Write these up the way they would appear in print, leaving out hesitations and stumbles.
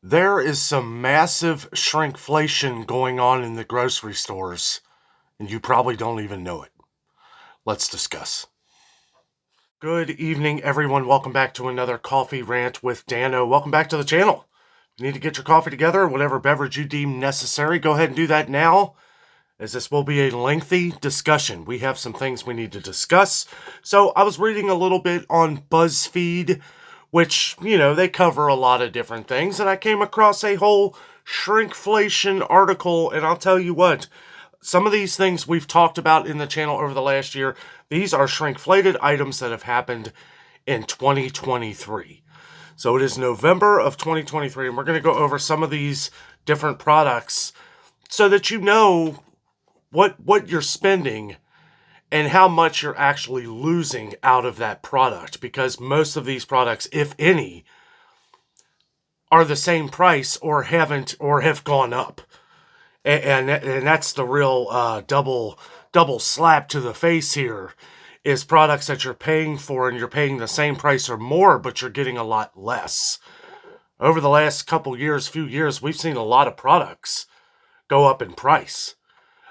There is some massive shrinkflation going on in the grocery stores, and you probably don't even know it. Let's discuss. Good evening, everyone. Welcome back to another coffee rant with Dano. Welcome back to the channel. You need to get your coffee together, whatever beverage you deem necessary. Go ahead and do that now, as this will be a lengthy discussion. We have some things we need to discuss. So I was reading a little bit on BuzzFeed, which, they cover a lot of different things, and I came across a whole shrinkflation article, and I'll tell you what, some of these things we've talked about in the channel over the last year, these are shrinkflated items that have happened in 2023. So it is November of 2023, and we're going to go over some of these different products so that you know what you're spending and how much you're actually losing out of that product, because most of these products, if any, are the same price or haven't or have gone up. And that's the real double slap to the face here, is products that you're paying for and you're paying the same price or more, but you're getting a lot less. Over the last few years, we've seen a lot of products go up in price.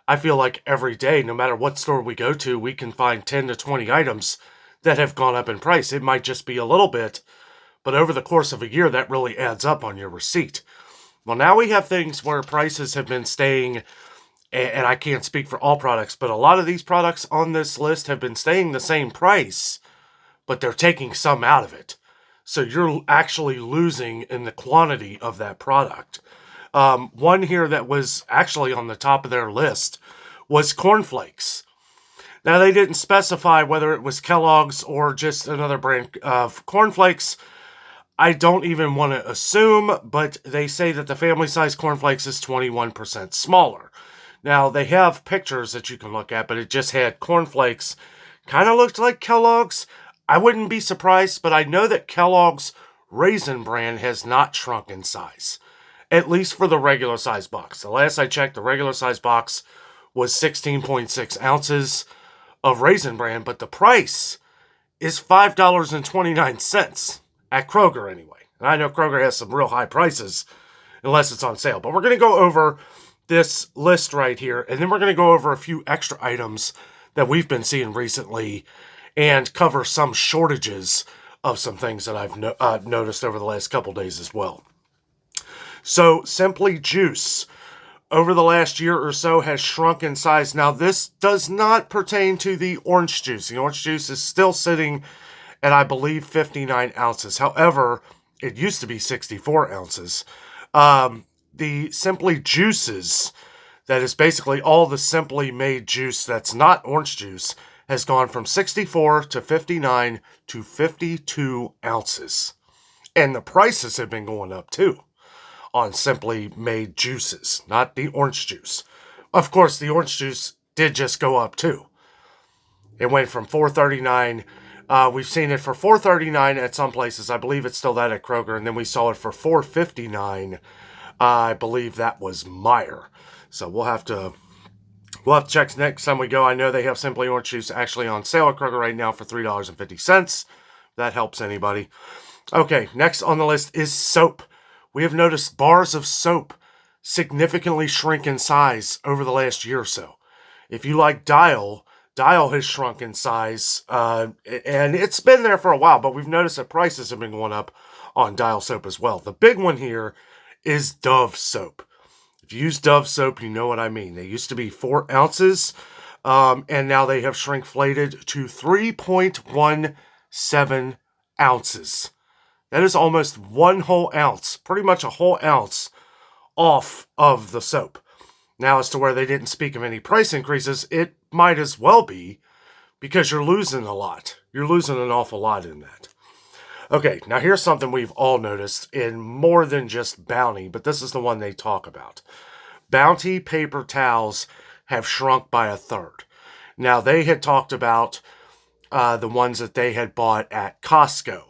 I feel like every day, no matter what store we go to, we can find 10 to 20 items that have gone up in price. It might just be a little bit, but over the course of a year, that really adds up on your receipt. Well, now we have things where prices have been staying, and I can't speak for all products, but a lot of these products on this list have been staying the same price, but they're taking some out of it. So you're actually losing in the quantity of that product. One here that was actually on the top of their list was cornflakes. Now, they didn't specify whether it was Kellogg's or just another brand of cornflakes. I don't even want to assume, but they say that the family size cornflakes is 21% smaller. Now, they have pictures that you can look at, but it just had cornflakes. Kind of looked like Kellogg's. I wouldn't be surprised, but I know that Kellogg's Raisin Bran has not shrunk in size, at least for the regular size box. The last I checked, the regular size box was 16.6 ounces of Raisin Bran, but the price is $5.29 at Kroger anyway. And I know Kroger has some real high prices unless it's on sale. But we're going to go over this list right here, and then we're going to go over a few extra items that we've been seeing recently and cover some shortages of some things that I've noticed over the last couple days as well. So, Simply Juice, over the last year or so, has shrunk in size. Now, this does not pertain to the orange juice. The orange juice is still sitting at, I believe, 59 ounces. However, it used to be 64 ounces. The Simply Juices, that is basically all the Simply made juice that's not orange juice, has gone from 64 to 59 to 52 ounces. And the prices have been going up too on Simply made juices, not the orange juice. Of course, the orange juice did just go up too. It went from $4.39. We've seen it for $4.39 at some places. I believe it's still that at Kroger, and then we saw it for $4.59. I believe that was Meijer. So we'll have to check next time we go. I know they have Simply Orange Juice actually on sale at Kroger right now for $3.50. That helps anybody. Okay, next on the list is soap. We have noticed bars of soap significantly shrink in size over the last year or so. If you like Dial has shrunk in size, and it's been there for a while, but we've noticed that prices have been going up on Dial soap as well. The big one here is Dove soap. If you use Dove soap, you know what I mean. They used to be 4 ounces, and now they have shrinkflated to 3.17 ounces. That is almost 1 whole ounce, pretty much a whole ounce off of the soap. Now, as to where they didn't speak of any price increases, it might as well be, because you're losing a lot. You're losing an awful lot in that. Okay, now here's something we've all noticed in more than just Bounty, but this is the one they talk about. Bounty paper towels have shrunk by 1/3. Now, they had talked about the ones that they had bought at Costco.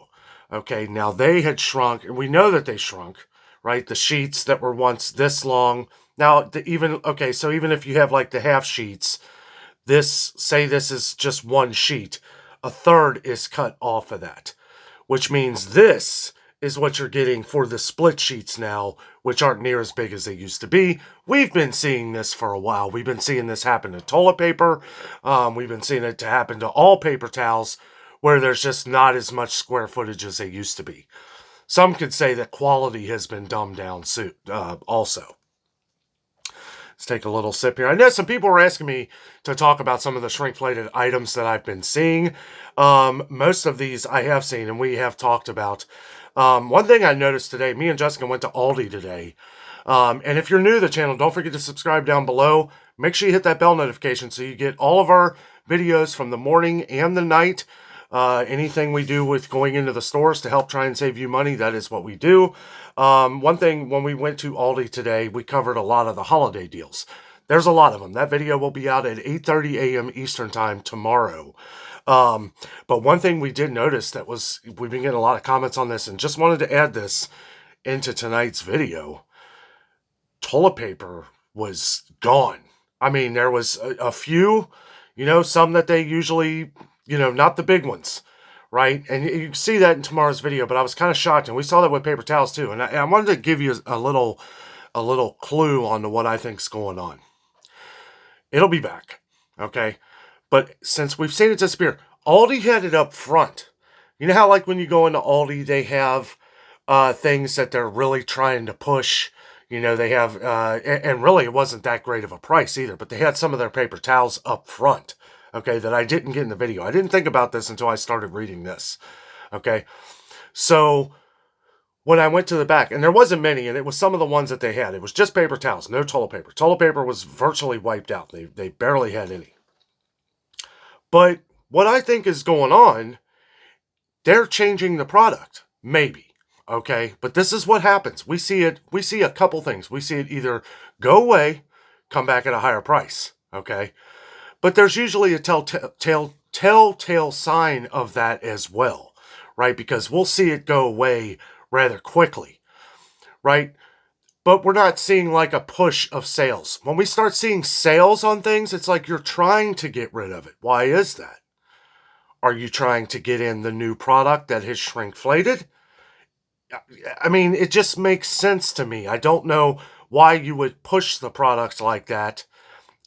Okay, now they had shrunk, and we know that they shrunk, right? The sheets that were once this long. Now, even if you have like the half sheets, this is just one sheet, 1/3 is cut off of that, which means this is what you're getting for the split sheets now, which aren't near as big as they used to be. We've been seeing this for a while. We've been seeing this happen to toilet paper. We've been seeing it to happen to all paper towels, where there's just not as much square footage as they used to be. Some could say that quality has been dumbed down also. Let's take a little sip here. I know some people were asking me to talk about some of the shrinkflated items that I've been seeing. Most of these I have seen and we have talked about. One thing I noticed today, me and Jessica went to Aldi today. And if you're new to the channel, don't forget to subscribe down below. Make sure you hit that bell notification so you get all of our videos from the morning and the night. Anything we do with going into the stores to help try and save you money, that is what we do. One thing, when we went to Aldi today, we covered a lot of the holiday deals. There's a lot of them. That video will be out at 8:30 a.m. Eastern Time tomorrow. But one thing we did notice we've been getting a lot of comments on this and just wanted to add this into tonight's video. Toilet paper was gone. I mean, there was a few, some that they usually, not the big ones, right? And you can see that in tomorrow's video, but I was kind of shocked. And we saw that with paper towels too. And I wanted to give you a little clue on to what I think's going on. It'll be back, okay? But since we've seen it disappear, Aldi had it up front. You know how like when you go into Aldi, they have things that they're really trying to push. They have, and really it wasn't that great of a price either, but they had some of their paper towels up front, okay, that I didn't get in the video. I didn't think about this until I started reading this, okay? So when I went to the back, and there wasn't many, and it was some of the ones that they had. It was just paper towels, no toilet paper. Toilet paper was virtually wiped out. They barely had any. But what I think is going on, they're changing the product, maybe. Okay, but this is what happens. We see a couple things. We see it either go away, come back at a higher price. Okay, but there's usually a telltale sign of that as well, right? Because we'll see it go away rather quickly, right? But we're not seeing like a push of sales. When we start seeing sales on things, it's like you're trying to get rid of it. Why is that? Are you trying to get in the new product that has shrinkflated? I mean, it just makes sense to me. I don't know why you would push the products like that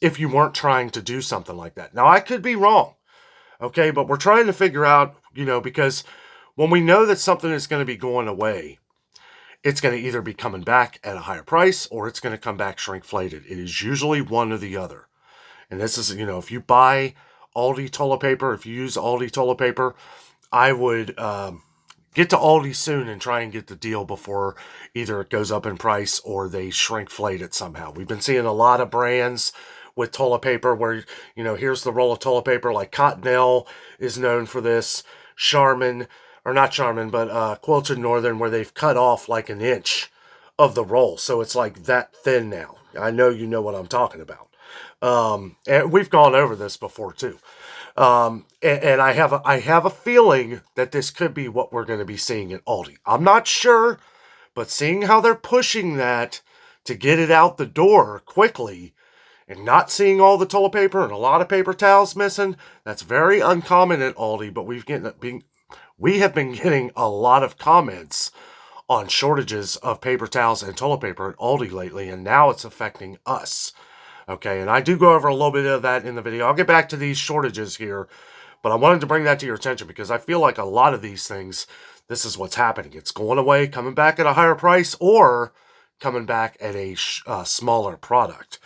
if you weren't trying to do something like that. Now, I could be wrong, okay? But we're trying to figure out, because when we know that something is going to be going away, it's going to either be coming back at a higher price or it's going to come back shrinkflated. It is usually one or the other. And this is, if you buy Aldi toilet paper, if you use Aldi toilet paper, I would get to Aldi soon and try and get the deal before either it goes up in price or they shrinkflate it somehow. We've been seeing a lot of brands with toilet paper where, here's the roll of toilet paper, like Cottonelle is known for this, Charmin, or not Charmin, but Quilted Northern, where they've cut off like an inch of the roll. So it's like that thin now. I know you know what I'm talking about. And we've gone over this before too. And I have a feeling that this could be what we're going to be seeing at Aldi. I'm not sure, but seeing how they're pushing that to get it out the door quickly and not seeing all the toilet paper and a lot of paper towels missing, that's very uncommon at Aldi, but we have been getting a lot of comments on shortages of paper towels and toilet paper at Aldi lately, and now it's affecting us. Okay, and I do go over a little bit of that in the video. I'll get back to these shortages here, but I wanted to bring that to your attention because I feel like a lot of these things, this is what's happening. It's going away, coming back at a higher price, or coming back at a smaller product.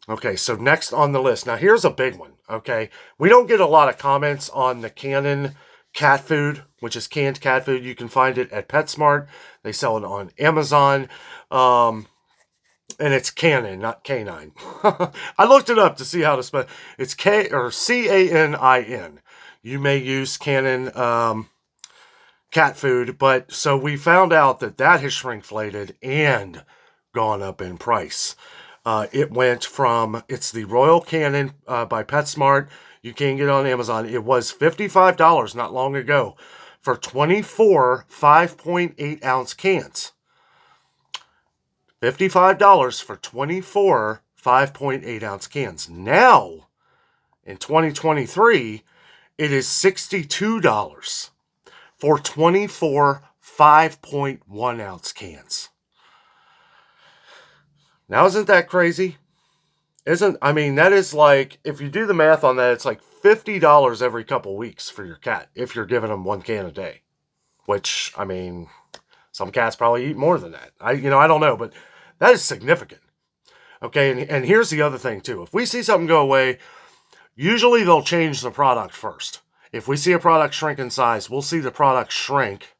Okay, so next on the list. Now, here's a big one, okay? We don't get a lot of comments on the Canon cat food, which is canned cat food. You can find it at PetSmart. They sell it on Amazon. And it's Canon, not canine. I looked it up to see how to spell it. It's Canin. You may use Canon cat food, but so we found out that has shrinkflated and gone up in price. It went from, it's the Royal Canin by PetSmart. You can get it on Amazon. It was $55 not long ago for 24 5.8 ounce cans. $55 for 24 5.8 ounce cans. Now, in 2023, it is $62 for 24 5.1 ounce cans. Now, isn't that crazy? I mean, that is like, if you do the math on that, it's like $50 every couple weeks for your cat if you're giving them 1 can a day. Which, I mean, some cats probably eat more than that. I don't know, but that is significant. Okay, and here's the other thing too. If we see something go away, usually they'll change the product first. If we see a product shrink in size, we'll see the product shrink,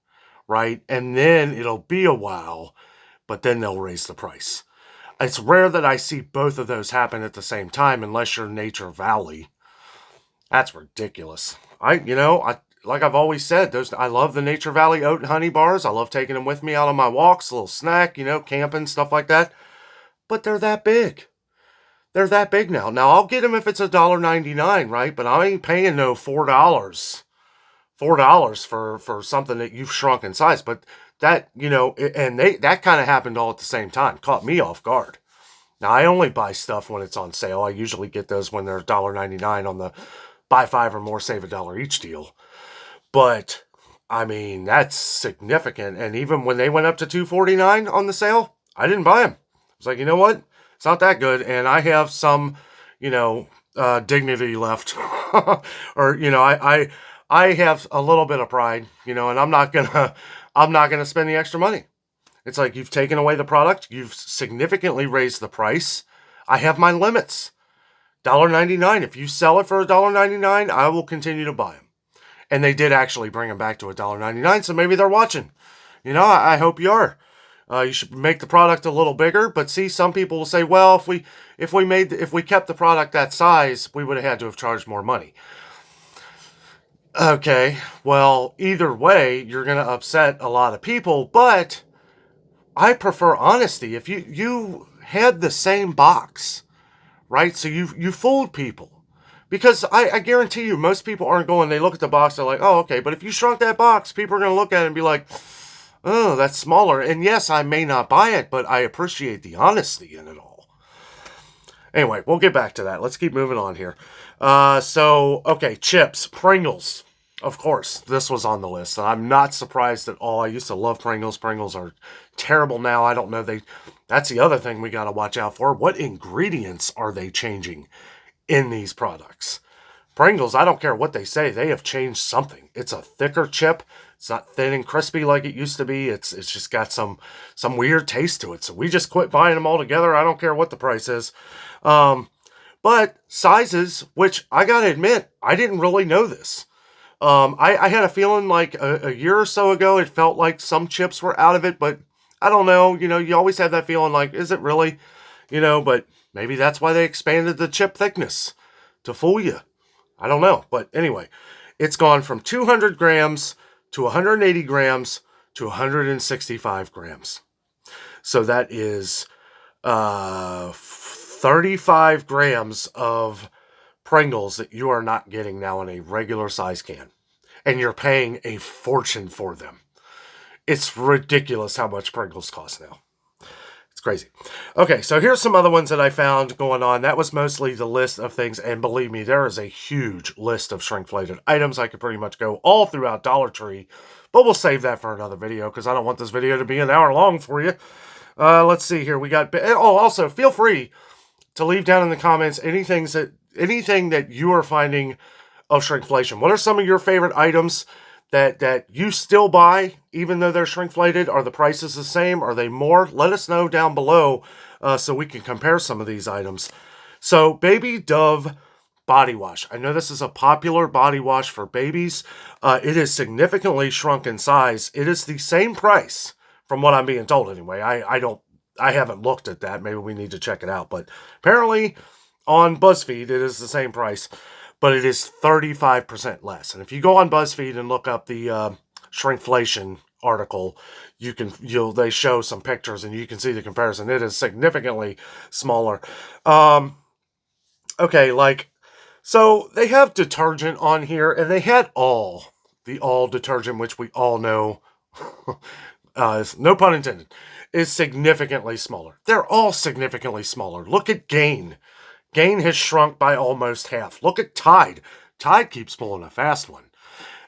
right? And then it'll be a while, but then they'll raise the price. It's rare that I see both of those happen at the same time, unless you're Nature Valley. That's ridiculous. Like I've always said, I love the Nature Valley oat and honey bars. I love taking them with me out on my walks, a little snack, camping, stuff like that. But they're that big. They're that big now. Now, I'll get them if it's $1.99, right? But I ain't paying no $4 for something that you've shrunk in size. But that, and that kind of happened all at the same time. Caught me off guard. Now, I only buy stuff when it's on sale. I usually get those when they're $1.99 on the buy 5 or more, save $1 each deal. But, I mean, that's significant. And even when they went up to $2.49 on the sale, I didn't buy them. I was like, you know what? It's not that good. And I have some, dignity left. Or, I have a little bit of pride, and I'm not gonna spend the extra money. It's like, you've taken away the product, you've significantly raised the price. I have my limits. $1.99. If you sell it for $1.99, I will continue to buy them. And they did actually bring them back to $1.99, so maybe they're watching. I hope you are. You should make the product a little bigger, but see, some people will say, well, if we kept the product that size, we would have had to have charged more money. Okay, well, either way, you're going to upset a lot of people, but I prefer honesty. If you had the same box, right? So you fooled people. Because I guarantee you, most people aren't going, they look at the box, they're like, oh, okay, but if you shrunk that box, people are going to look at it and be like, oh, that's smaller. And yes, I may not buy it, but I appreciate the honesty in it all. Anyway, we'll get back to that. Let's keep moving on here. Okay, chips, Pringles. Of course, this was on the list. I'm not surprised at all. I used to love Pringles. Pringles are terrible now. I don't know. That's the other thing we got to watch out for. What ingredients are they changing in these products? Pringles, I don't care what they say. They have changed something. It's a thicker chip. It's not thin and crispy like it used to be. It's just got some weird taste to it. So we just quit buying them all together. I don't care what the price is. But sizes, which I got to admit, I didn't really know this. I had a feeling like a year or so ago, it felt like some chips were out of it, but I don't know. You always have that feeling like, is it really? But maybe that's why they expanded the chip thickness to fool you. I don't know. But anyway, it's gone from 200 grams to 180 grams to 165 grams. So that is 35 grams of Pringles that you are not getting now in a regular size can. And you're paying a fortune for them. It's ridiculous how much Pringles cost now. It's crazy. Okay, so here's some other ones that I found going on. That was mostly the list of things. And believe me, there is a huge list of shrinkflated items. I could pretty much go all throughout Dollar Tree. But we'll save that for another video because I don't want this video to be an hour long for you. Let's see here. We got... Oh, also, feel free to leave down in the comments anything that you are finding of shrinkflation. What are some of your favorite items that you still buy, even though they're shrinkflated? Are the prices the same? Are they more? Let us know down below so we can compare some of these items. So, Baby Dove body wash. I know this is a popular body wash for babies. It is significantly shrunk in size. It is the same price, from what I'm being told anyway. I haven't looked at that. Maybe we need to check it out. But apparently on BuzzFeed, it is the same price, but it is 35% less. And if you go on BuzzFeed and look up the shrinkflation article, they show some pictures and you can see the comparison. It is significantly smaller. Okay, so they have detergent on here, and they had the all detergent, which we all know, no pun intended, is significantly smaller. They're all significantly smaller. Look at Gain. Gain has shrunk by almost half. Look at Tide. Tide keeps pulling a fast one.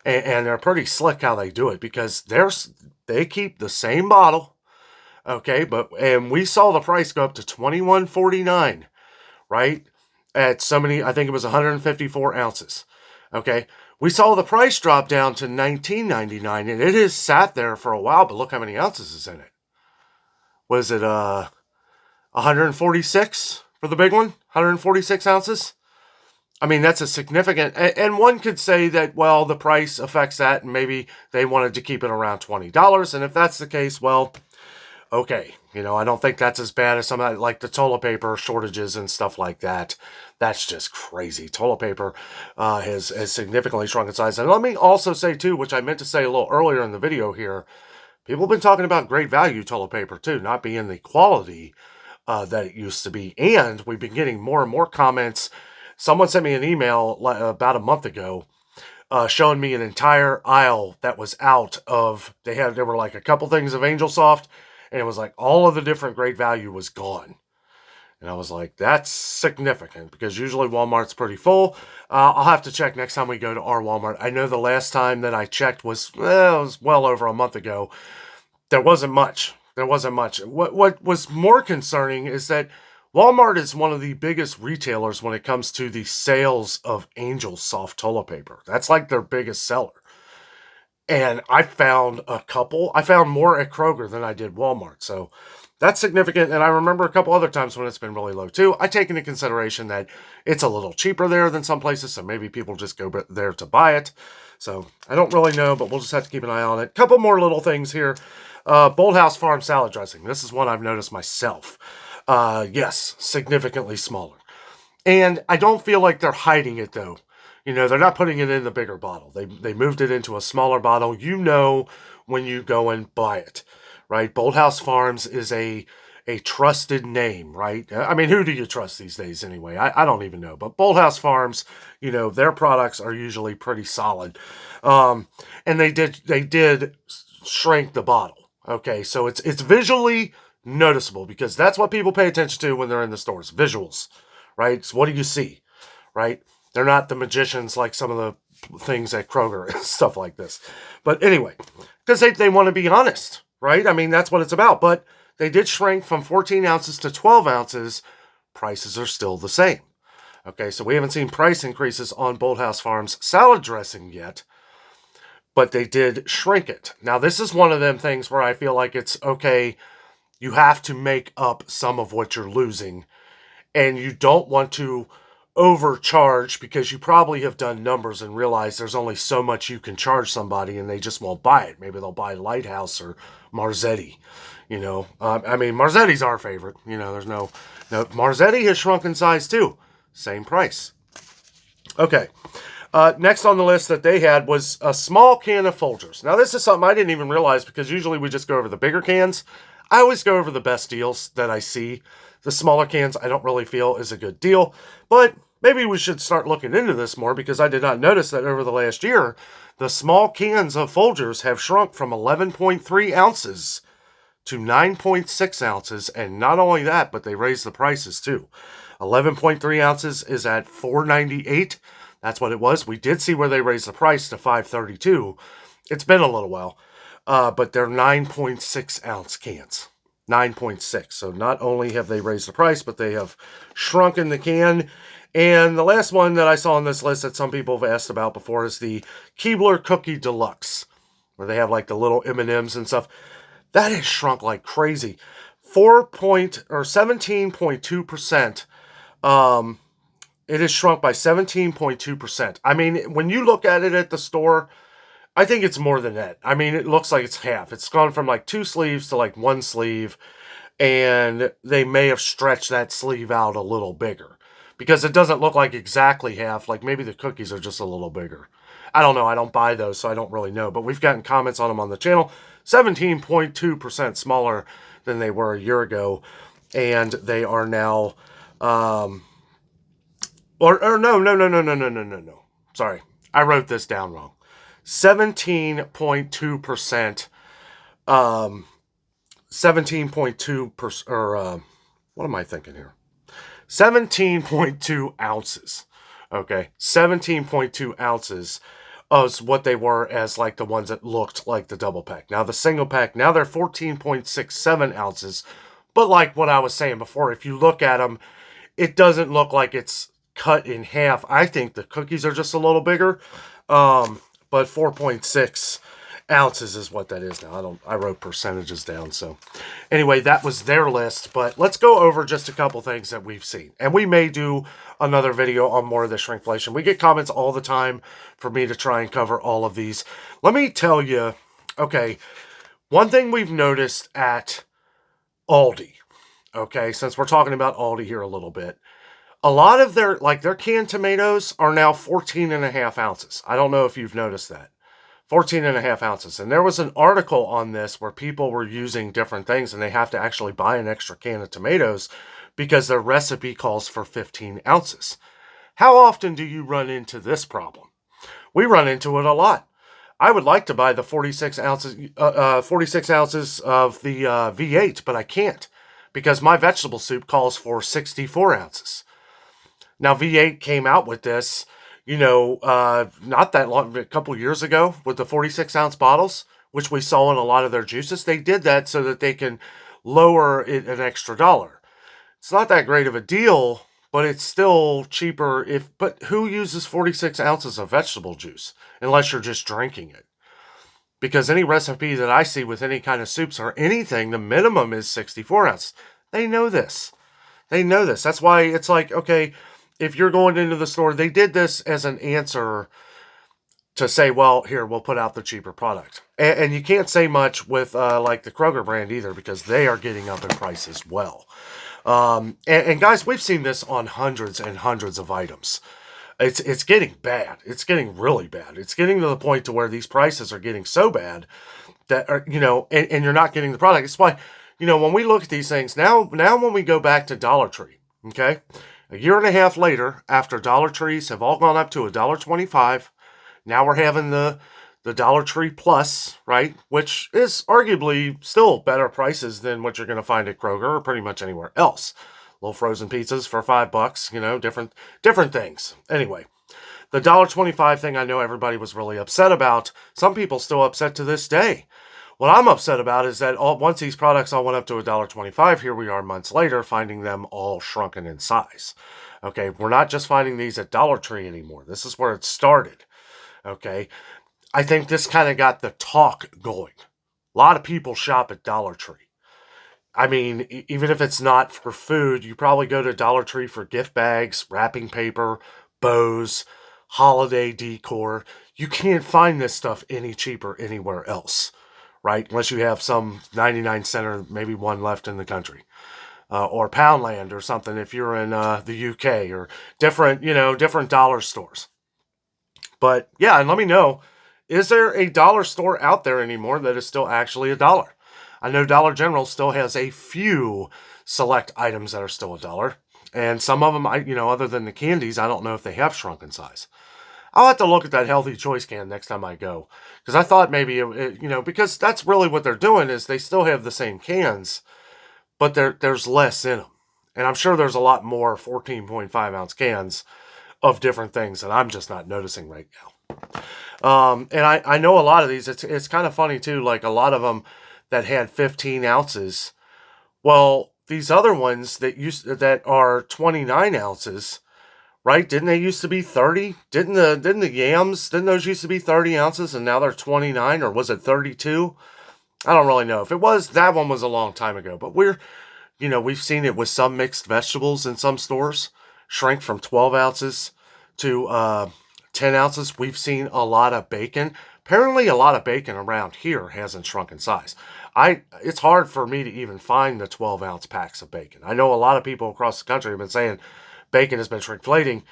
And they're pretty slick how they do it, because they keep the same bottle, okay, and we saw the price go up to $21.49, right? At so many, I think it was 154 ounces. Okay. We saw the price drop down to $19.99, and it has sat there for a while, but look how many ounces is in it. Was it 146 for the big one? 146 ounces? I mean, that's a significant, and one could say that, well, the price affects that, and maybe they wanted to keep it around $20. And if that's the case, well, okay, I don't think that's as bad as some like the toilet paper shortages and stuff like that. That's just crazy. Toilet paper has significantly shrunk in size. And let me also say, too, which I meant to say a little earlier in the video here, people have been talking about great value toilet paper, too, not being the quality that it used to be. And we've been getting more and more comments. Someone sent me an email about a month ago showing me an entire aisle that was out of, there were like a couple things of Angel Soft, and it was like all of the different great value was gone. And I was like, that's significant, because usually Walmart's pretty full. I'll have to check next time we go to our Walmart. I know the last time that I checked was well over a month ago. There wasn't much. What was more concerning is that Walmart is one of the biggest retailers when it comes to the sales of Angel Soft toilet paper. That's like their biggest seller. And I found more at Kroger than I did Walmart. So that's significant. And I remember a couple other times when it's been really low too. I take into consideration that it's a little cheaper there than some places. So maybe people just go there to buy it. So I don't really know, but we'll just have to keep an eye on it. Couple more little things here. Bolthouse Farm salad dressing. This is one I've noticed myself. Yes, significantly smaller. And I don't feel like they're hiding it though. They're not putting it in the bigger bottle. They moved it into a smaller bottle. When you go and buy it, right? Bolthouse Farms is a trusted name, right? I mean, who do you trust these days anyway? I don't even know. But Bolthouse Farms, their products are usually pretty solid. And they did shrink the bottle. Okay, so it's visually noticeable, because that's what people pay attention to when they're in the stores. Visuals, right? So what do you see, right? They're not the magicians like some of the things at Kroger and stuff like this. But anyway, because they want to be honest, right? I mean, that's what it's about. But they did shrink from 14 ounces to 12 ounces. Prices are still the same. Okay, so we haven't seen price increases on Bolthouse Farms salad dressing yet, but they did shrink it. Now, this is one of them things where I feel like it's okay, you have to make up some of what you're losing, and you don't want to overcharge, because you probably have done numbers and realize there's only so much you can charge somebody and they just won't buy it. Maybe they'll buy Lighthouse or Marzetti. I mean, Marzetti's our favorite. There's no Marzetti has shrunk in size too. Same price. Okay. Next on the list that they had was a small can of Folgers. Now, this is something I didn't even realize, because usually we just go over the bigger cans. I always go over the best deals that I see. The smaller cans I don't really feel is a good deal, but maybe we should start looking into this more, because I did not notice that over the last year, the small cans of Folgers have shrunk from 11.3 ounces to 9.6 ounces, and not only that, but they raised the prices too. 11.3 ounces is at $4.98. That's what it was. We did see where they raised the price to $5.32. It's been a little while, but they're 9.6 ounce cans. 9.6. So not only have they raised the price, but they have shrunken the can. And the last one that I saw on this list that some people have asked about before is the Keebler Cookie Deluxe, where they have like the little M&Ms and stuff. That has shrunk like crazy. 17.2%. It has shrunk by 17.2%. I mean, when you look at it at the store, I think it's more than that. I mean, it looks like it's half. It's gone from like 2 sleeves to like 1 sleeve, and they may have stretched that sleeve out a little bigger, because it doesn't look like exactly half. Like maybe the cookies are just a little bigger. I don't know. I don't buy those, so I don't really know. But we've gotten comments on them on the channel. 17.2% smaller than they were a year ago, and they are now, no. Sorry, I wrote this down wrong. 17.2%, 17.2%, or what am I thinking here? 17.2 ounces. Okay, 17.2 ounces as what they were as like the ones that looked like the double pack. Now the single pack, now they're 14.67 ounces. But like what I was saying before, if you look at them, it doesn't look like it's cut in half. I think the cookies are just a little bigger. But 4.6 ounces is what that is now. I wrote percentages down. So anyway, that was their list. But let's go over just a couple things that we've seen. And we may do another video on more of the shrinkflation. We get comments all the time for me to try and cover all of these. Let me tell you, okay, one thing we've noticed at Aldi, okay, since we're talking about Aldi here a little bit, a lot of their canned tomatoes are now 14 and a half ounces. I don't know if you've noticed that. 14 and a half ounces. And there was an article on this where people were using different things and they have to actually buy an extra can of tomatoes because their recipe calls for 15 ounces. How often do you run into this problem? We run into it a lot. I would like to buy the 46 ounces of the V8, but I can't because my vegetable soup calls for 64 ounces. Now, V8 came out with this, not that long, a couple years ago with the 46-ounce bottles, which we saw in a lot of their juices. They did that so that they can lower it an extra dollar. It's not that great of a deal, but it's still cheaper but who uses 46 ounces of vegetable juice unless you're just drinking it? Because any recipe that I see with any kind of soups or anything, the minimum is 64 ounces. They know this. They know this. That's why it's like, okay, if you're going into the store, they did this as an answer to say, well, here, we'll put out the cheaper product. And you can't say much with like the Kroger brand either because they are getting up in price as well. And guys, we've seen this on hundreds and hundreds of items. It's getting bad. It's getting really bad. It's getting to the point to where these prices are getting so bad that are, and you're not getting the product. It's why, when we look at these things now when we go back to Dollar Tree, okay, a year and a half later, after Dollar Trees have all gone up to $1.25, now we're having the Dollar Tree Plus, right, which is arguably still better prices than what you're going to find at Kroger or pretty much anywhere else. Little frozen pizzas for $5, different things. Anyway, the $1.25 thing I know everybody was really upset about. Some people still upset to this day. What I'm upset about is that once these products all went up to $1.25, here we are months later finding them all shrunken in size. Okay, we're not just finding these at Dollar Tree anymore. This is where it started. Okay, I think this kind of got the talk going. A lot of people shop at Dollar Tree. I mean, even if it's not for food, you probably go to Dollar Tree for gift bags, wrapping paper, bows, holiday decor. You can't find this stuff any cheaper anywhere else, right? Unless you have some 99 cent or maybe one left in the country. Or Poundland or something if you're in the UK or different dollar stores. But yeah, and let me know, is there a dollar store out there anymore that is still actually a dollar? I know Dollar General still has a few select items that are still a dollar. And some of them, other than the candies, I don't know if they have shrunk in size. I'll have to look at that Healthy Choice can next time I go. Because I thought maybe, because that's really what they're doing is they still have the same cans, but there's less in them. And I'm sure there's a lot more 14.5 ounce cans of different things that I'm just not noticing right now. And I know a lot of these, it's kind of funny too, like a lot of them that had 15 ounces. Well, these other ones that are 29 ounces, right? Didn't they used to be 30? Didn't the yams, didn't those used to be 30 ounces and now they're 29, or was it 32? I don't really know. If it was, that one was a long time ago. But we've seen it with some mixed vegetables in some stores shrink from 12 ounces to 10 ounces. We've seen a lot of bacon. Apparently a lot of bacon around here hasn't shrunk in size. It's hard for me to even find the 12-ounce packs of bacon. I know a lot of people across the country have been saying bacon has been shrinkflating.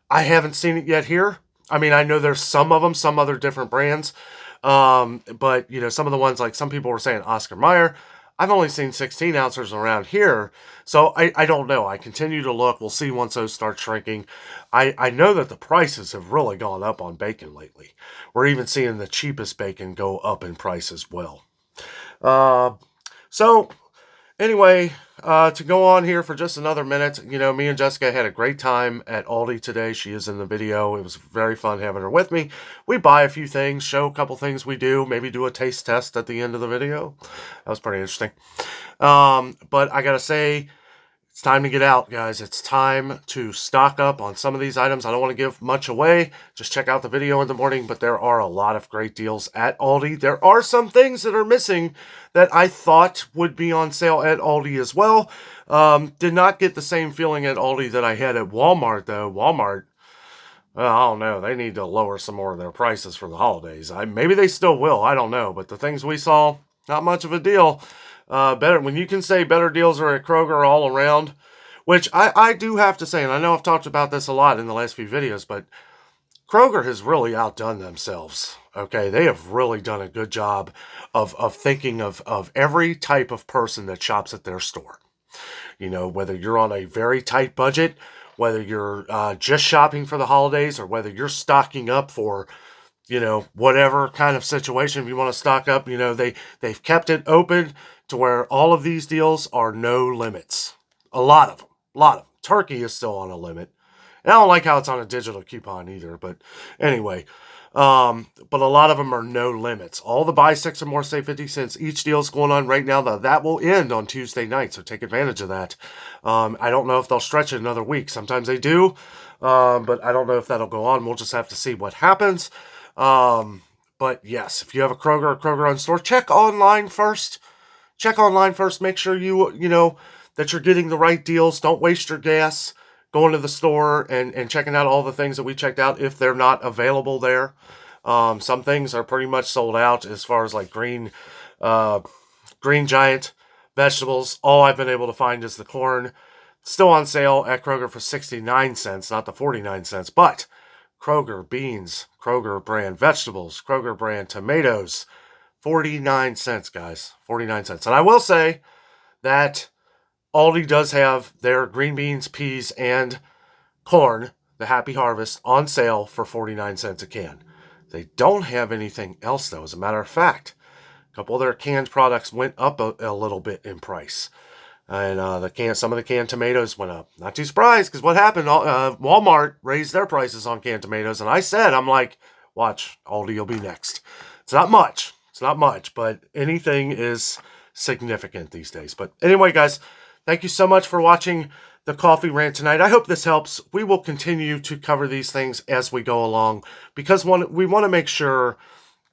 I haven't seen it yet here. I mean, I know there's some of them, some other different brands. But, some of the ones, like some people were saying Oscar Mayer, I've only seen 16 ounces around here. So I don't know. I continue to look. We'll see once those start shrinking. I know that the prices have really gone up on bacon lately. We're even seeing the cheapest bacon go up in price as well. So Anyway, to go on here for just another minute, me and Jessica had a great time at Aldi today. She is in the video. It was very fun having her with me. We buy a few things, show a couple things we do, maybe do a taste test at the end of the video. That was pretty interesting. But I gotta say, it's time to get out, guys. It's time to stock up on some of these items. I don't want to give much away. Just check out the video in the morning, but there are a lot of great deals at Aldi. There are some things that are missing that I thought would be on sale at Aldi as well. Did not get the same feeling at Aldi that I had at Walmart, though. Walmart, well, I don't know. They need to lower some more of their prices for the holidays. Maybe they still will. I don't know. But the things we saw, not much of a deal. Better when you can say better deals are at Kroger all around, which I do have to say, and I know I've talked about this a lot in the last few videos, but Kroger has really outdone themselves. Okay, they have really done a good job of thinking of every type of person that shops at their store. Whether you're on a very tight budget, whether you're just shopping for the holidays, or whether you're stocking up for whatever kind of situation. If you want to stock up, they've kept it open to where all of these deals are no limits. A lot of them. Turkey is still on a limit. And I don't like how it's on a digital coupon either, but anyway. But a lot of them are no limits. All the buy six or more save 50 cents. Each deal's going on right now. That will end on Tuesday night, so take advantage of that. I don't know if they'll stretch it another week. Sometimes they do, but I don't know if that'll go on. We'll just have to see what happens. But yes, if you have a Kroger on store, check online first. Make sure that you're getting the right deals. Don't waste your gas going to the store and checking out all the things that we checked out if they're not available there. Some things are pretty much sold out as far as like Green Giant vegetables. All I've been able to find is the corn. Still on sale at Kroger for 69 cents, not the 49 cents, but Kroger beans, Kroger brand vegetables, Kroger brand tomatoes, 49 cents, guys. 49 cents. And I will say that Aldi does have their green beans, peas, and corn, the Happy Harvest, on sale for 49 cents a can. They don't have anything else, though. As a matter of fact, a couple of their canned products went up a little bit in price. And some of the canned tomatoes went up. Not too surprised, because what happened? Walmart raised their prices on canned tomatoes, and I'm like, watch, Aldi will be next. It's not much, but anything is significant these days. But anyway, guys, thank you so much for watching the coffee rant tonight. I hope this helps. We will continue to cover these things as we go along, because we want to make sure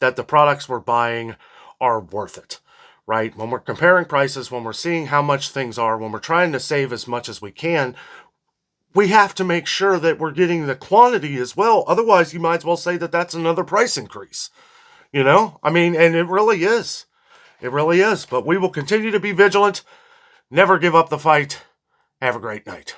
that the products we're buying are worth it. Right? When we're comparing prices, when we're seeing how much things are, when we're trying to save as much as we can, we have to make sure that we're getting the quantity as well. Otherwise, you might as well say that that's another price increase. And it really is. It really is. But we will continue to be vigilant. Never give up the fight. Have a great night.